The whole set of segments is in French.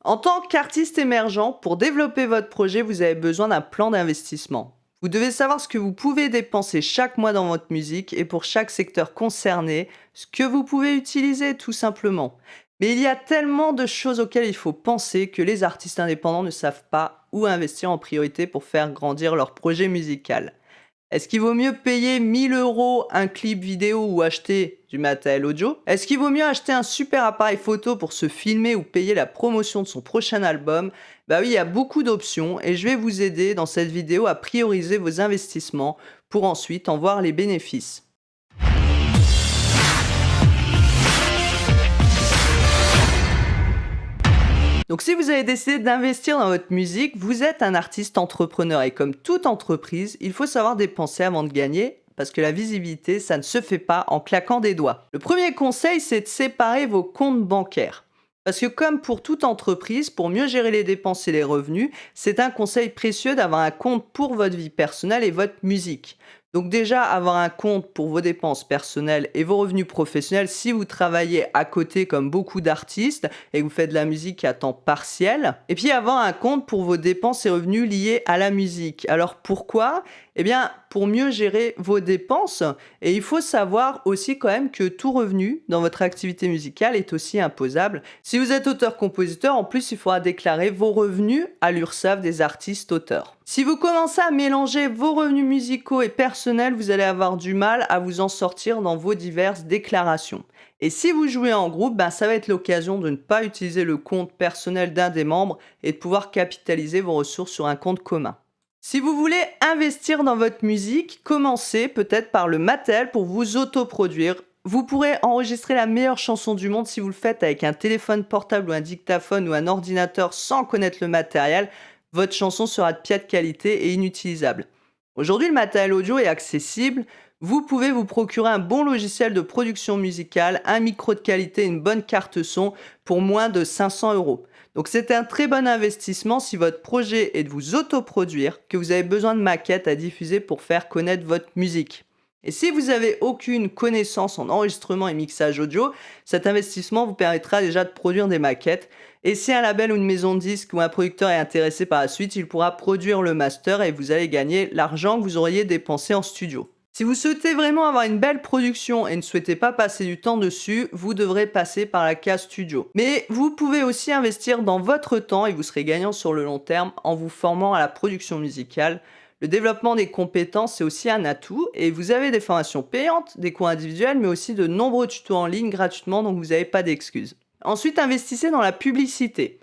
En tant qu'artiste émergent, pour développer votre projet, vous avez besoin d'un plan d'investissement. Vous devez savoir ce que vous pouvez dépenser chaque mois dans votre musique et pour chaque secteur concerné, ce que vous pouvez utiliser tout simplement. Mais il y a tellement de choses auxquelles il faut penser que les artistes indépendants ne savent pas où investir en priorité pour faire grandir leur projet musical. Est-ce qu'il vaut mieux payer 1 000 € un clip vidéo ou acheter du matériel audio? Est-ce qu'il vaut mieux acheter un super appareil photo pour se filmer ou payer la promotion de son prochain album? Bah oui, il y a beaucoup d'options et je vais vous aider dans cette vidéo à prioriser vos investissements pour ensuite en voir les bénéfices. Donc si vous avez décidé d'investir dans votre musique, vous êtes un artiste entrepreneur et comme toute entreprise, il faut savoir dépenser avant de gagner parce que la visibilité, ça ne se fait pas en claquant des doigts. Le premier conseil, c'est de séparer vos comptes bancaires. Parce que comme pour toute entreprise, pour mieux gérer les dépenses et les revenus, c'est un conseil précieux d'avoir un compte pour votre vie personnelle et votre musique. Donc déjà, avoir un compte pour vos dépenses personnelles et vos revenus professionnels si vous travaillez à côté comme beaucoup d'artistes et que vous faites de la musique à temps partiel. Et puis avoir un compte pour vos dépenses et revenus liés à la musique. Alors pourquoi? Eh bien, pour mieux gérer vos dépenses. Et il faut savoir aussi quand même que tout revenu dans votre activité musicale est aussi imposable. Si vous êtes auteur-compositeur, en plus, il faudra déclarer vos revenus à l'URSSAF des artistes auteurs. Si vous commencez à mélanger vos revenus musicaux et personnels, vous allez avoir du mal à vous en sortir dans vos diverses déclarations. Et si vous jouez en groupe, ben ça va être l'occasion de ne pas utiliser le compte personnel d'un des membres et de pouvoir capitaliser vos ressources sur un compte commun. Si vous voulez investir dans votre musique, commencez peut-être par le matériel pour vous autoproduire. Vous pourrez enregistrer la meilleure chanson du monde si vous le faites avec un téléphone portable ou un dictaphone ou un ordinateur sans connaître le matériel. Votre chanson sera de piètre qualité et inutilisable. Aujourd'hui, le matériel audio est accessible. Vous pouvez vous procurer un bon logiciel de production musicale, un micro de qualité et une bonne carte son pour moins de 500 €. Donc c'est un très bon investissement si votre projet est de vous autoproduire, que vous avez besoin de maquettes à diffuser pour faire connaître votre musique. Et si vous n'avez aucune connaissance en enregistrement et mixage audio, cet investissement vous permettra déjà de produire des maquettes. Et si un label ou une maison de disques ou un producteur est intéressé par la suite, il pourra produire le master et vous allez gagner l'argent que vous auriez dépensé en studio. Si vous souhaitez vraiment avoir une belle production et ne souhaitez pas passer du temps dessus, vous devrez passer par la case studio. Mais vous pouvez aussi investir dans votre temps et vous serez gagnant sur le long terme en vous formant à la production musicale. Le développement des compétences est aussi un atout et vous avez des formations payantes, des cours individuels, mais aussi de nombreux tutos en ligne gratuitement, donc vous n'avez pas d'excuses. Ensuite, investissez dans la publicité.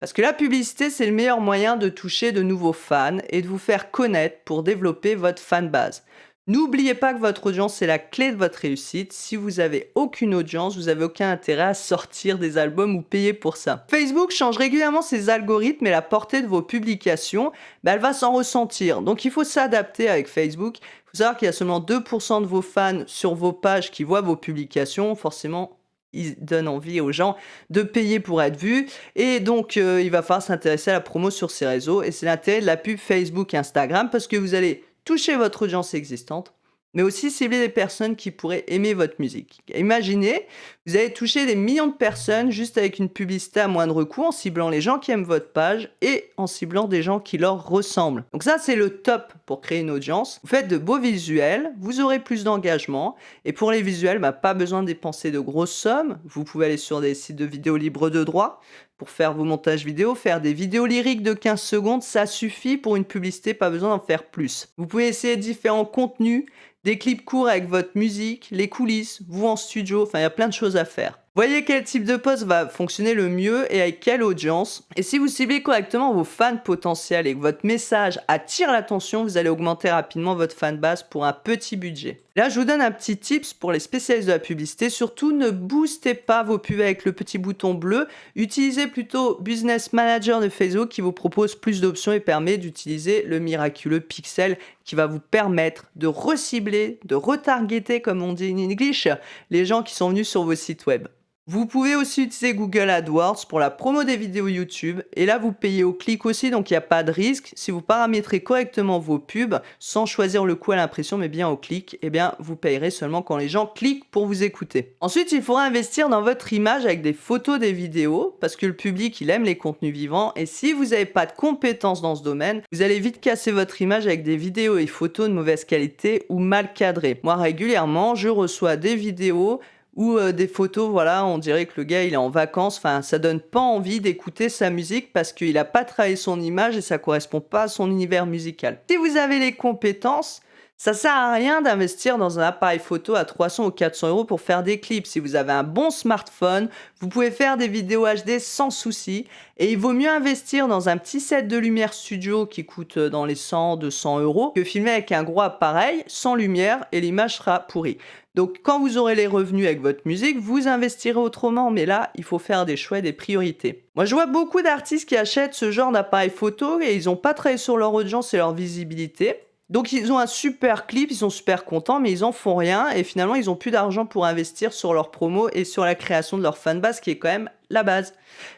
Parce que la publicité, c'est le meilleur moyen de toucher de nouveaux fans et de vous faire connaître pour développer votre fanbase. N'oubliez pas que votre audience est la clé de votre réussite. Si vous avez aucune audience, vous n'avez aucun intérêt à sortir des albums ou payer pour ça. Facebook change régulièrement ses algorithmes et la portée de vos publications, elle va s'en ressentir. Donc il faut s'adapter avec Facebook. Il faut savoir qu'il y a seulement 2% de vos fans sur vos pages qui voient vos publications. Forcément, ils donnent envie aux gens de payer pour être vus. Et donc, il va falloir s'intéresser à la promo sur ces réseaux. Et c'est l'intérêt de la pub Facebook et Instagram parce que vous allez toucher votre audience existante, mais aussi cibler des personnes qui pourraient aimer votre musique. Imaginez, vous allez toucher des millions de personnes juste avec une publicité à moindre coût en ciblant les gens qui aiment votre page et en ciblant des gens qui leur ressemblent. Donc ça, c'est le top pour créer une audience. Vous faites de beaux visuels, vous aurez plus d'engagement et pour les visuels, pas besoin de dépenser de grosses sommes. Vous pouvez aller sur des sites de vidéos libres de droit pour faire vos montages vidéo, faire des vidéos lyriques de 15 secondes, ça suffit pour une publicité, pas besoin d'en faire plus. Vous pouvez essayer différents contenus, des clips courts avec votre musique, les coulisses, vous en studio, enfin il y a plein de choses à faire. Voyez quel type de post va fonctionner le mieux et avec quelle audience. Et si vous ciblez correctement vos fans potentiels et que votre message attire l'attention, vous allez augmenter rapidement votre fanbase pour un petit budget. Là, je vous donne un petit tips pour les spécialistes de la publicité. Surtout, ne boostez pas vos pubs avec le petit bouton bleu. Utilisez plutôt Business Manager de Facebook qui vous propose plus d'options et permet d'utiliser le miraculeux pixel qui va vous permettre de recibler, de retargeter, comme on dit en English, les gens qui sont venus sur vos sites web. Vous pouvez aussi utiliser Google AdWords pour la promo des vidéos YouTube et là vous payez au clic aussi donc il n'y a pas de risque. Si vous paramétrez correctement vos pubs sans choisir le coût à l'impression mais bien au clic, eh bien vous payerez seulement quand les gens cliquent pour vous écouter. Ensuite il faudra investir dans votre image avec des photos des vidéos parce que le public il aime les contenus vivants et si vous n'avez pas de compétences dans ce domaine, vous allez vite casser votre image avec des vidéos et photos de mauvaise qualité ou mal cadrées. Moi régulièrement je reçois des vidéos ou des photos, voilà, on dirait que le gars, il est en vacances. Enfin, ça donne pas envie d'écouter sa musique parce qu'il a pas travaillé son image et ça correspond pas à son univers musical. Si vous avez les compétences, ça sert à rien d'investir dans un appareil photo à 300 ou 400 euros pour faire des clips. Si vous avez un bon smartphone, vous pouvez faire des vidéos HD sans souci. Et il vaut mieux investir dans un petit set de lumière studio qui coûte dans les 100, 200 euros que filmer avec un gros appareil sans lumière et l'image sera pourrie. Donc quand vous aurez les revenus avec votre musique, vous investirez autrement, mais là, il faut faire des choix et des priorités. Moi, je vois beaucoup d'artistes qui achètent ce genre d'appareil photo et ils n'ont pas travaillé sur leur audience et leur visibilité. Donc ils ont un super clip, ils sont super contents, mais ils en font rien et finalement ils ont plus d'argent pour investir sur leur promo et sur la création de leur fanbase qui est quand même la base.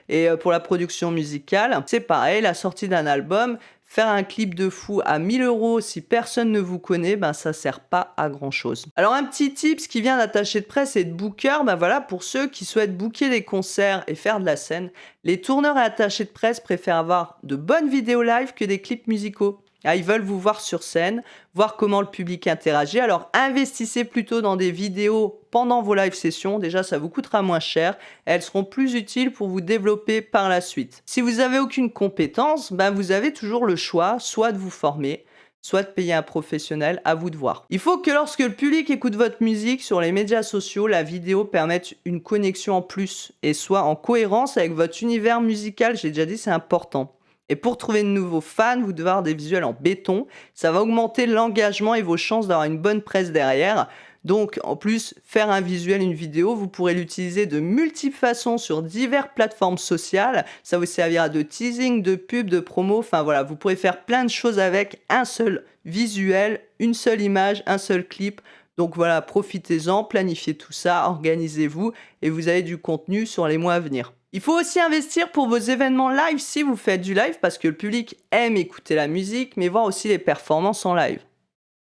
Et pour la production musicale, c'est pareil, la sortie d'un album, faire un clip de fou à 1000 euros si personne ne vous connaît, ben ça sert pas à grand chose. Alors un petit tips qui vient d'attaché de presse et de booker, ben voilà, pour ceux qui souhaitent booker des concerts et faire de la scène, les tourneurs et attachés de presse préfèrent avoir de bonnes vidéos live que des clips musicaux. Ah, ils veulent vous voir sur scène, voir comment le public interagit. Alors investissez plutôt dans des vidéos pendant vos live sessions. Déjà, ça vous coûtera moins cher. Elles seront plus utiles pour vous développer par la suite. Si vous n'avez aucune compétence, ben vous avez toujours le choix, soit de vous former, soit de payer un professionnel, à vous de voir. Il faut que lorsque le public écoute votre musique sur les médias sociaux, la vidéo permette une connexion en plus et soit en cohérence avec votre univers musical. J'ai déjà dit, c'est important. Et pour trouver de nouveaux fans, vous devez avoir des visuels en béton. Ça va augmenter l'engagement et vos chances d'avoir une bonne presse derrière. Donc, en plus, faire un visuel, une vidéo, vous pourrez l'utiliser de multiples façons sur diverses plateformes sociales. Ça vous servira de teasing, de pub, de promo. Enfin voilà, vous pourrez faire plein de choses avec un seul visuel, une seule image, un seul clip. Donc voilà, profitez-en, planifiez tout ça, organisez-vous et vous avez du contenu sur les mois à venir. Il faut aussi investir pour vos événements live si vous faites du live parce que le public aime écouter la musique mais voir aussi les performances en live.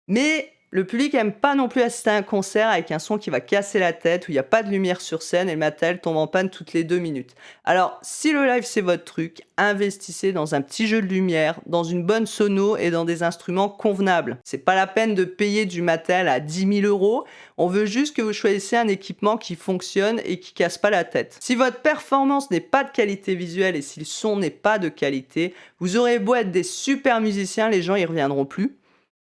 Mais le public aime pas non plus assister à un concert avec un son qui va casser la tête, où il n'y a pas de lumière sur scène et le matériel tombe en panne toutes les 2 minutes. Alors, si le live c'est votre truc, investissez dans un petit jeu de lumière, dans une bonne sono et dans des instruments convenables. C'est pas la peine de payer du matériel à 10 000 euros. On veut juste que vous choisissiez un équipement qui fonctionne et qui casse pas la tête. Si votre performance n'est pas de qualité visuelle et si le son n'est pas de qualité, vous aurez beau être des super musiciens, les gens y reviendront plus.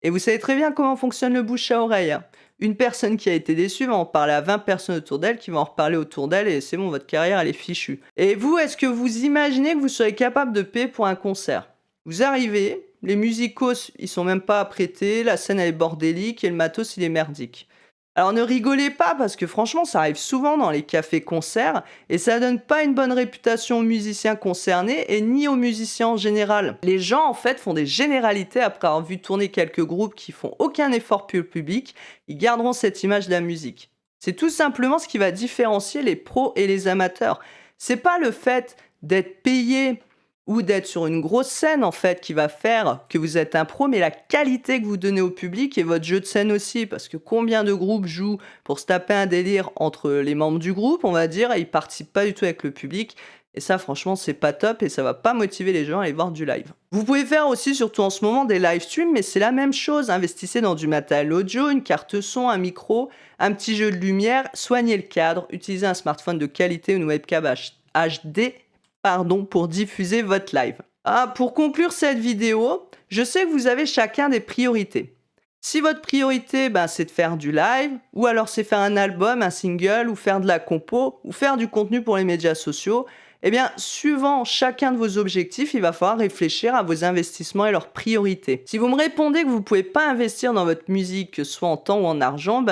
Et vous savez très bien comment fonctionne le bouche à oreille, hein. Une personne qui a été déçue va en parler à 20 personnes autour d'elle qui vont en reparler autour d'elle et c'est bon, votre carrière elle est fichue. Et vous, est-ce que vous imaginez que vous serez capable de payer pour un concert? Vous arrivez, les musicos ils sont même pas apprêtés, la scène elle est bordélique et le matos il est merdique. Alors ne rigolez pas parce que franchement ça arrive souvent dans les cafés-concerts et ça donne pas une bonne réputation aux musiciens concernés et ni aux musiciens en général. Les gens en fait font des généralités après avoir vu tourner quelques groupes qui font aucun effort pour le public, ils garderont cette image de la musique. C'est tout simplement ce qui va différencier les pros et les amateurs. C'est pas le fait d'être payé ou d'être sur une grosse scène en fait qui va faire que vous êtes un pro, mais la qualité que vous donnez au public et votre jeu de scène aussi, parce que combien de groupes jouent pour se taper un délire entre les membres du groupe, on va dire, et ils participent pas du tout avec le public, et ça franchement c'est pas top et ça va pas motiver les gens à aller voir du live. Vous pouvez faire aussi, surtout en ce moment, des live streams, mais c'est la même chose, investissez dans du matériel audio, une carte son, un micro, un petit jeu de lumière, soignez le cadre, utilisez un smartphone de qualité ou une webcam HD pour diffuser votre live. Ah, pour conclure cette vidéo, je sais que vous avez chacun des priorités. Si votre priorité, c'est de faire du live, ou alors c'est faire un album, un single, ou faire de la compo, ou faire du contenu pour les médias sociaux, eh bien, suivant chacun de vos objectifs, il va falloir réfléchir à vos investissements et leurs priorités. Si vous me répondez que vous ne pouvez pas investir dans votre musique, que ce soit en temps ou en argent,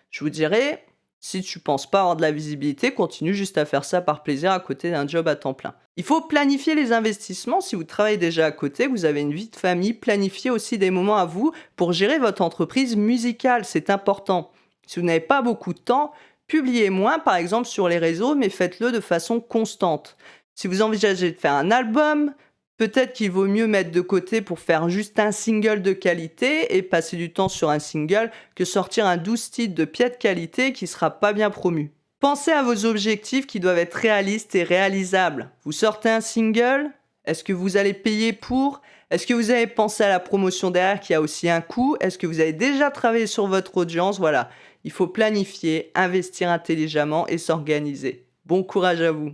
je vous dirais, si tu penses pas avoir de la visibilité, continue juste à faire ça par plaisir à côté d'un job à temps plein. Il faut planifier les investissements. Si vous travaillez déjà à côté, que vous avez une vie de famille, planifiez aussi des moments à vous pour gérer votre entreprise musicale. C'est important. Si vous n'avez pas beaucoup de temps, Publiez moins, par exemple, sur les réseaux, mais faites-le de façon constante. Si vous envisagez de faire un album, peut-être qu'il vaut mieux mettre de côté pour faire juste un single de qualité et passer du temps sur un single que sortir un 12 titres de pied de qualité qui sera pas bien promu. Pensez à vos objectifs qui doivent être réalistes et réalisables. Vous sortez un single? Est-ce que vous allez payer pour? Est-ce que vous avez pensé à la promotion derrière qui a aussi un coût? Est-ce que vous avez déjà travaillé sur votre audience? Voilà, il faut planifier, investir intelligemment et s'organiser. Bon courage à vous!